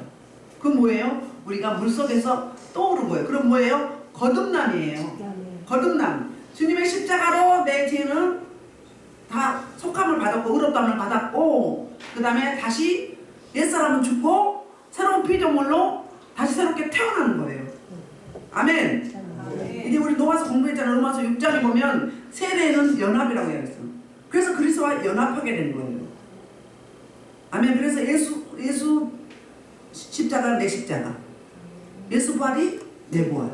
그건 뭐예요? 우리가 물속에서 떠오른 거예요. 그럼 뭐예요? 거듭남이에요. 거듭남. 주님의 십자가로 내 죄는 다 속함을 받았고 의롭다함을 받았고 그 다음에 다시 옛사람은 죽고 새로운 피조물로 다시 새롭게 태어나는 거예요. 아멘. 이제 우리 로마서 공부했잖아요. 로마서 6장에 보면 세례는 연합이라고 해야 했어요. 그래서 그리스도와 연합하게 된 거예요. 아멘. 그래서 예수 십자가 내 십자가, 예수 부활이 내 부활.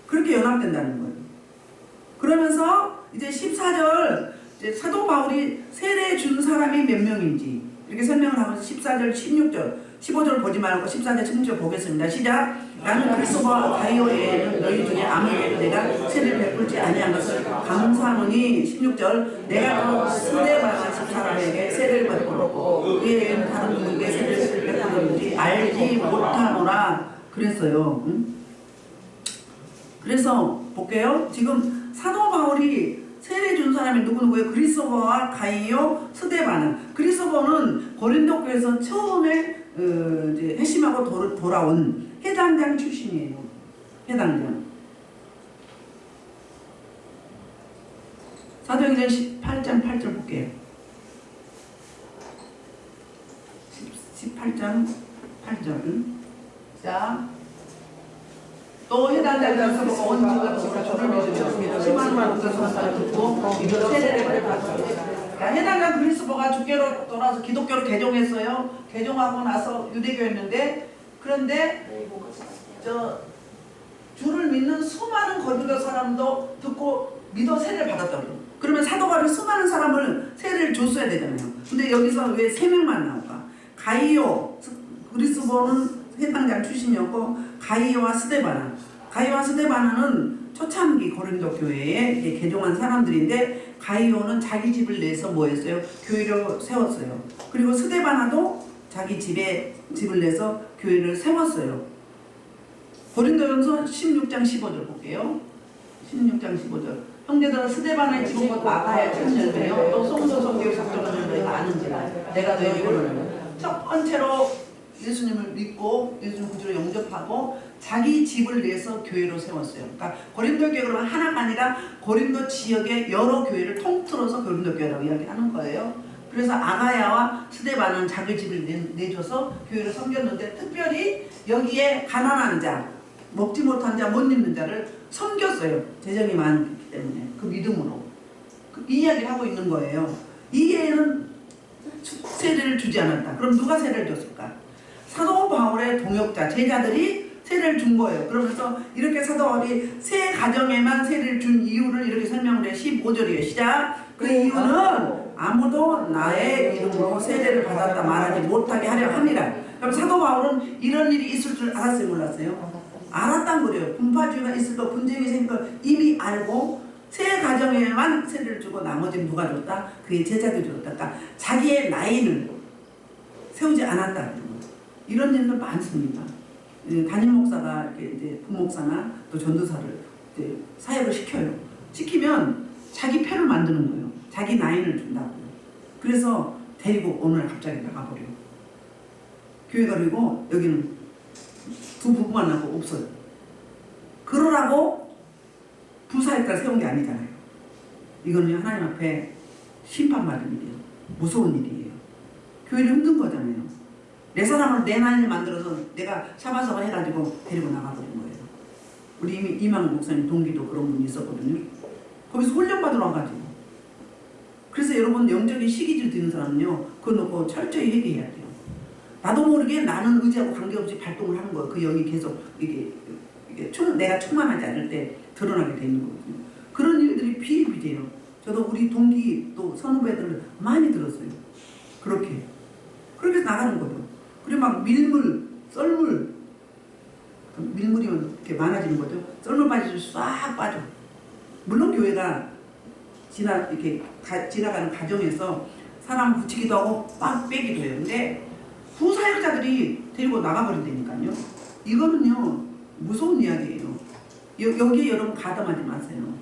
그렇게 연합된다는 거예요. 그러면서 이제 14절 이제 사도 바울이 세례 준 사람이 몇 명인지 이렇게 설명을 하면서 14절, 16절, 15절 보지 말고 14절, 16절 보겠습니다. 시작. 나는 그리스도와 가이오에는 너희 중에 아무에게도 내가 세례를 베풀지 아니한 것을 감사하노니 16절 내가 스데반한 14사람에게 세례를 베풀었고 그의 다른 누구에게 세례를 베풀었는지 알지 못하노라. 그랬어요. 응? 그래서 볼게요. 지금 사도 바울이 세례 준 사람이 누구누구예요? 그리스도와 가이오, 스데바나. 그리스도는 고린도 교회에서 처음에 이제 회심하고 돌아온 해당장 출신이에요. 해당장. 사도행전 18장 8절 볼게요. 18장 8절. 자, 또 해당장에서 보고 원주가 저를 믿으셨습니다. 10만 옥사를 듣고 이거 세례를 받았습니다. 해당장 그리스도가 주교로 돌아서 기독교로 개종했어요. 개종하고 나서 유대교였는데, 그런데 주를 믿는 수많은 거두교 사람도 듣고 믿어 세례를 받았다고요. 그러면 사도 바울이 수많은 사람을 세례를 줬어야 되잖아요. 근데 여기서 왜 3명만 나올까? 가이오, 그리스도는 해당장 출신이었고, 가이오와 스데바나. 가이오와 스데바나는 초창기 고린도 교회에 개종한 사람들인데, 가이오는 자기 집을 내서 뭐 했어요? 교회를 세웠어요. 그리고 스데바나도 자기 집을 내서 교회를 세웠어요. 고린도전서 16장 15절 볼게요. 16장 15절. 형제들은 스데바나의 집은 곧 아가야 천년이며 또 송도 성교의 작정을 내가 아는지라 내가 너희 이거를 첫 번째로 예수님을 믿고 예수님 구주로 영접하고 자기 집을 내서 교회로 세웠어요. 그러니까 고린도 교회 그러면 하나가 아니라 고린도 지역의 여러 교회를 통틀어서 고린도 교회라고 이야기하는 거예요. 그래서 아가야와 스데바는 자기 집을 내줘서 교회를 섬겼는데, 특별히 여기에 가난한 자, 먹지 못한 자, 못 입는 자를 섬겼어요. 재정이 많기 때문에 그 믿음으로 이 이야기를 하고 있는 거예요. 이 예는 세례를 주지 않았다. 그럼 누가 세례를 줬을까? 사도 바울의 동역자 제자들이 세례를 준 거예요. 그러면서 이렇게 사도 바울이 세 가정에만 세례를 준 이유를 이렇게 설명을 해요. 15절이에요. 시작. 그 이유는 아무도 나의 이름으로 세례를 받았다 말하지 못하게 하려 함이라. 그럼 사도 바울은 이런 일이 있을 줄 알았어요, 몰랐어요? 알았단 거예요. 분파주의가 있을 거, 분쟁이 생길 거 이미 알고 세 가정에만 세례를 주고 나머지는 누가 줬다? 그의 제자들이 줬다. 그러니까 자기의 라인을 세우지 않았다. 이런 일도 많습니다. 담임 목사가 이렇게 이제 부목사나 또 전도사를 이제 사역을 시켜요. 시키면 자기 표를 만드는 거예요. 자기 라인을 준다고요. 그래서 데리고 오늘 갑자기 나가버려요. 교회가 그리고 여기는 두 부부만 나고 없어요. 그러라고 부사역자를 세운 게 아니잖아요. 이거는 하나님 앞에 심판받은 일이에요. 무서운 일이에요. 교회를 힘든 거잖아요. 내 사람을 내 나인을 만들어서 내가 샤바샤바 해가지고 데리고 나가버린 거예요. 우리 이망 목사님 동기도 그런 분이 있었거든요. 거기서 훈련받으러 와가지고. 그래서 여러분 영적인 시기질 드는 사람은요, 그거 놓고 철저히 회개해야 돼요. 나도 모르게 나는 의지하고 관계없이 발동을 하는 거예요. 그 영이 계속 이게 내가 충만하지 않을 때 드러나게 되는 거거든요. 그런 일들이 비일비재해요. 저도 우리 동기 또 선후배들을 많이 들었어요. 그렇게 나가는 거죠. 그리고 막 밀물, 썰물, 밀물이면 이렇게 많아지는 거죠. 썰물 빠지면 싹 빠져. 물론 교회가 이렇게 지나가는 과정에서 사람 붙이기도 하고 빡 빼기도 해요. 근데 부사역자들이 데리고 나가버린다니까요. 이거는요 무서운 이야기예요. 여기에 여러분 가담하지 마세요.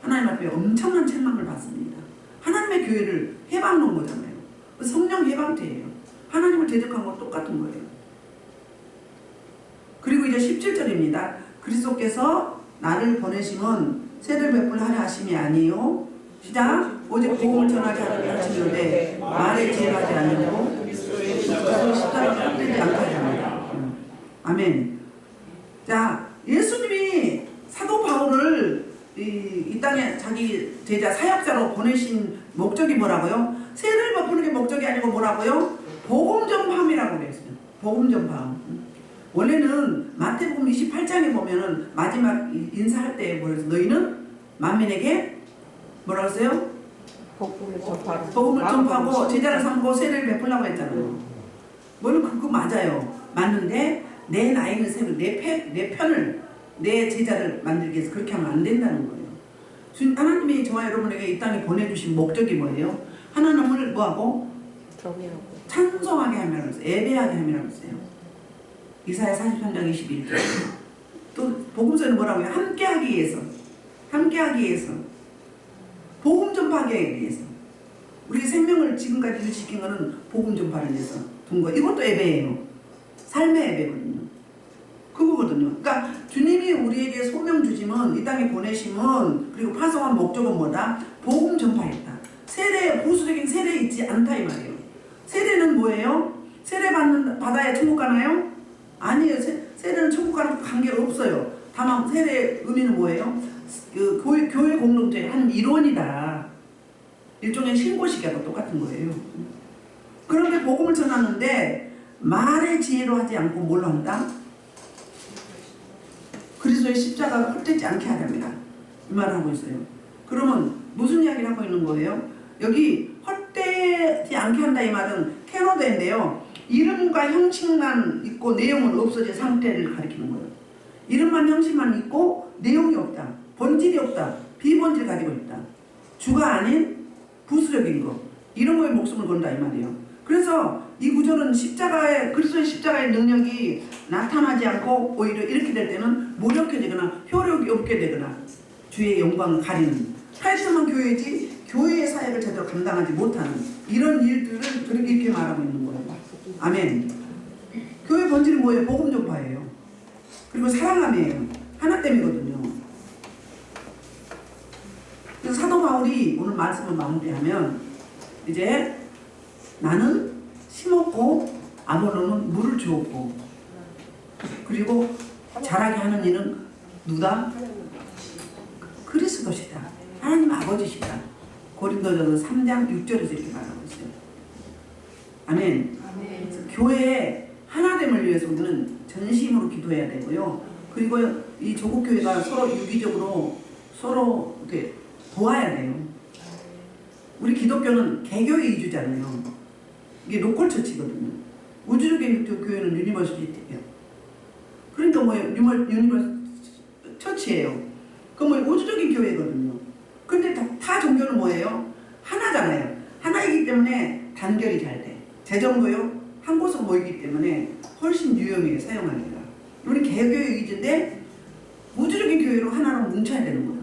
하나님 앞에 엄청난 책망을 받습니다. 하나님의 교회를 해방놓은 거잖아요. 성령 해방죄예요. 하나님을 대적한 건 똑같은 거예요. 그리고 이제 17절입니다. 그리스도께서 나를 보내심은 세를 베풀 하려 하심이 아니요. 시작. 오직 복음을 전하지 않으려 하시는데 말에 지혜하지 않으려고 그리스도의 십자가를 끌지 않게 합니다. 아멘. 자, 예수님이 사도 바울을 이 땅에 자기 제자 사역자로 보내신 목적이 뭐라고요? 세를 베푸는 게 목적이 아니고 뭐라고요? 복음 전파함이라고 그랬어요. 복음 전파함. 원래는 마태복음 28장에 보면은 마지막 인사할 때 뭐래서 너희는 만민에게 뭐라고 했어요? 복음을 전파하고 복음을 전파하고 제자를 삼고 세를 베풀라고 했잖아요. 물론 그거 맞아요. 맞는데 내 나이는 세를 내 편을 내 제자를 만들기 위해서 그렇게 하면 안 된다는 거예요. 하나님이 저와 여러분에게 이 땅에 보내주신 목적이 뭐예요? 하나님을 뭐하고? 정의하고 찬송하게 하면 예배하게 하면 했어요. 이사야 43장 21절. 또 복음서는 뭐라고요? 함께하기 위해서. 함께하기 위해서. 복음 전파하기 위해서. 우리 생명을 지금까지 유지시킨 거는 복음 전파를 위해서 둔 거. 이것도 예배예요. 삶의 예배거든요. 그거거든요. 그러니까 주님이 우리에게 소명 주심은, 이 땅에 보내심은, 그리고 파송한 목적은 뭐다? 복음 전파했다. 세례, 보수적인 세례 있지 않다 이 말이에요. 세례는 뭐예요? 세례 받아야 천국 가나요? 아니에요. 세례는 천국 가는 관계가 없어요. 다만 세례의 의미는 뭐예요? 그 교회 공동체의 한 일원이다. 일종의 신고식하고 똑같은 거예요. 그런데 복음을 전하는데 말의 지혜로 하지 않고 뭘로 한다? 그리스도의 십자가가 헛되지 않게 하랍니다. 이 말을 하고 있어요. 그러면 무슨 이야기를 하고 있는 거예요? 여기 헛되지 않게 한다 이 말은 캐노데인데요. 이름과 형식만 있고 내용은 없어진 상태를 가리키는 거예요. 이름만 형식만 있고 내용이 없다. 본질이 없다. 비본질 가지고 있다. 주가 아닌 부수적인 거. 이런 거에 목숨을 건다 이 말이에요. 그래서 이 구절은 십자가의, 그리스도의 십자가의 능력이 나타나지 않고 오히려 이렇게 될 때는 무력해지거나 효력이 없게 되거나 주의 영광을 가리는, 팔심한 교회지 교회의 사역을 제대로 감당하지 못하는 이런 일들을 이렇게 말하고 있는 거예요. 아멘. 교회 본질이 뭐예요? 복음 전파예요. 그리고 사랑함이에요. 하나됨이거든요. 그래서 사도 바울이 오늘 말씀을 마무리하면 이제 나는 심었고 아볼로는 물을 주었고, 그리고 자라게 하는 이는 누가? 그리스도시다. 하나님 아버지시다. 고린도전서 3장 6절에서 이렇게 말하고 있어요. 아멘. 교회의 하나됨을 위해서 우리는 전심으로 기도해야 되고요. 그리고 이 조국 교회가 서로 유기적으로 서로 이렇게 도와야 돼요. 우리 기독교는 개교의 이주잖아요. 이게 로컬 처치거든요. 우주적인 교회는 유니버시티예요. 그러니까 뭐예요? 유니버시티 처치예요. 그 뭐 우주적인 교회거든요. 근데 다 종교는 뭐예요? 하나잖아요. 하나이기 때문에 단결이 잘 돼. 재정도요 한 곳으로 모이기 때문에 훨씬 유용해요, 사용하기가. 우리 개교의 이주인데 우주적인 교회로 하나로 뭉쳐야 되는 거예요.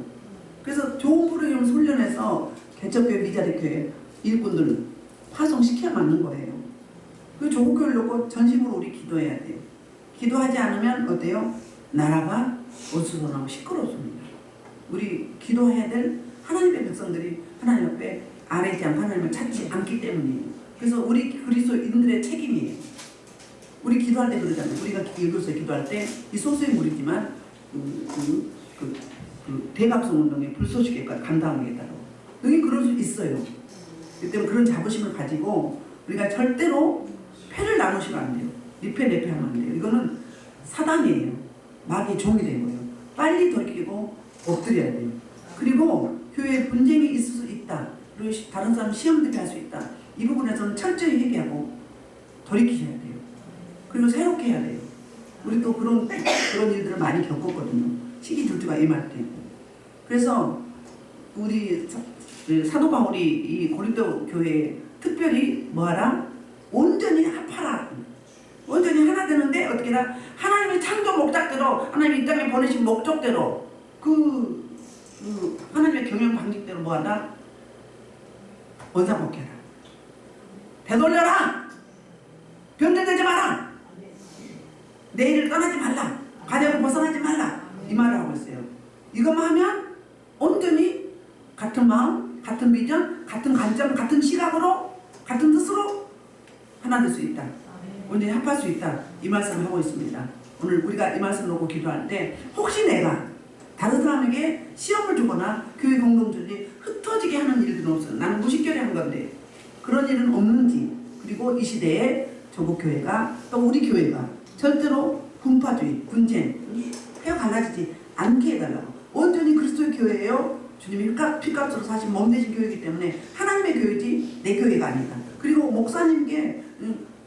그래서 좋은 프로그램을 훈련해서 개척교회, 미자립교회 일꾼들 파송시켜야 맞는 거예요. 그 조국교회를 놓고 전심으로 우리 기도해야 돼요. 기도하지 않으면 어때요? 나라가 어수선하고 시끄럽습니다. 우리 기도해야 될 하나님의 백성들이 하나님 앞에 아뢰지 않고 하나님을 찾지 않기 때문이에요. 그래서 우리 그리스도인들의 책임이에요. 우리 기도할 때 그러잖아요. 우리가 일그리스도에 기도할 때 이 소수의 무리지만 대각성 운동의 불쏘시개까지 감당하겠다고. 여기 그럴 수 있어요. 그렇기 때문에 그런 자부심을 가지고 우리가 절대로 패를 나누시면 안 돼요. 니패 내패 하면 안 돼요. 이거는 사단이에요. 마귀의 종이 된 거예요. 빨리 돌이키고 엎드려야 돼요. 그리고 교회에 분쟁이 있을 수 있다. 그리고 다른 사람 시험 대비할 수 있다. 이 부분에서는 철저히 회개하고 돌이키셔야 돼요. 그리고 새롭게 해야 돼요. 우리 또 그런 일들을 많이 겪었거든요. 시기 질투가 임할 때. 그래서 우리 사도 바울이 이 고린도 교회에 특별히 뭐하라? 온전히 합하라. 온전히 하나 되는데 어떻게 다 하나님의 창조 목적대로, 하나님이 이 땅에 보내신 목적대로 그 하나님의 경영 방식대로 뭐하라? 원상복귀하라. 되돌려라. 변절되지 마라. 내일을 떠나지 말라. 가정을 벗어나지 말라. 이 말을 하고 있어요. 이것만 하면 온전히 같은 마음, 같은 비전, 같은 관점, 같은 시각으로, 같은 뜻으로 하나 될 수 있다. 온전히 합할 수 있다. 이 말씀을 하고 있습니다. 오늘 우리가 이 말씀을 놓고 기도할 때 혹시 내가 다른 사람에게 시험을 주거나 교회 공동체들이 흩어지게 하는 일들은 없어요. 나는 무식결에 한 건데 그런 일은 없는지, 그리고 이 시대에 조국교회가 또 우리 교회가 절대로 분파주의, 분쟁, 폐허 갈라지지 않게 해달라고. 온전히 그리스도의 교회예요. 주님이 피값으로 사신 몸되신 교회이기 때문에 하나님의 교회지 내 교회가 아니다. 그리고 목사님께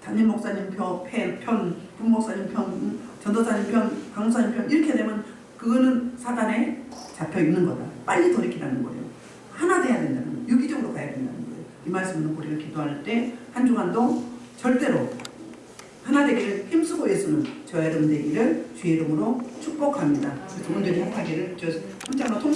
담임 목사님 편, 부목사님 편, 전도사님 편, 강사님 편 이렇게 되면 그거는 사단에 잡혀 있는 거다. 빨리 돌이키라는 거예요. 하나 돼야 된다는 거예요. 유기적으로 가야 된다는 거예요. 이 말씀은 우리가 기도할 때 한 주간도 절대로 하나 되기를 힘쓰고 예수는 저와 여러분 되기를 주의 이름으로 축복합니다. 그래서 오늘 합하기를 저 문장로 통수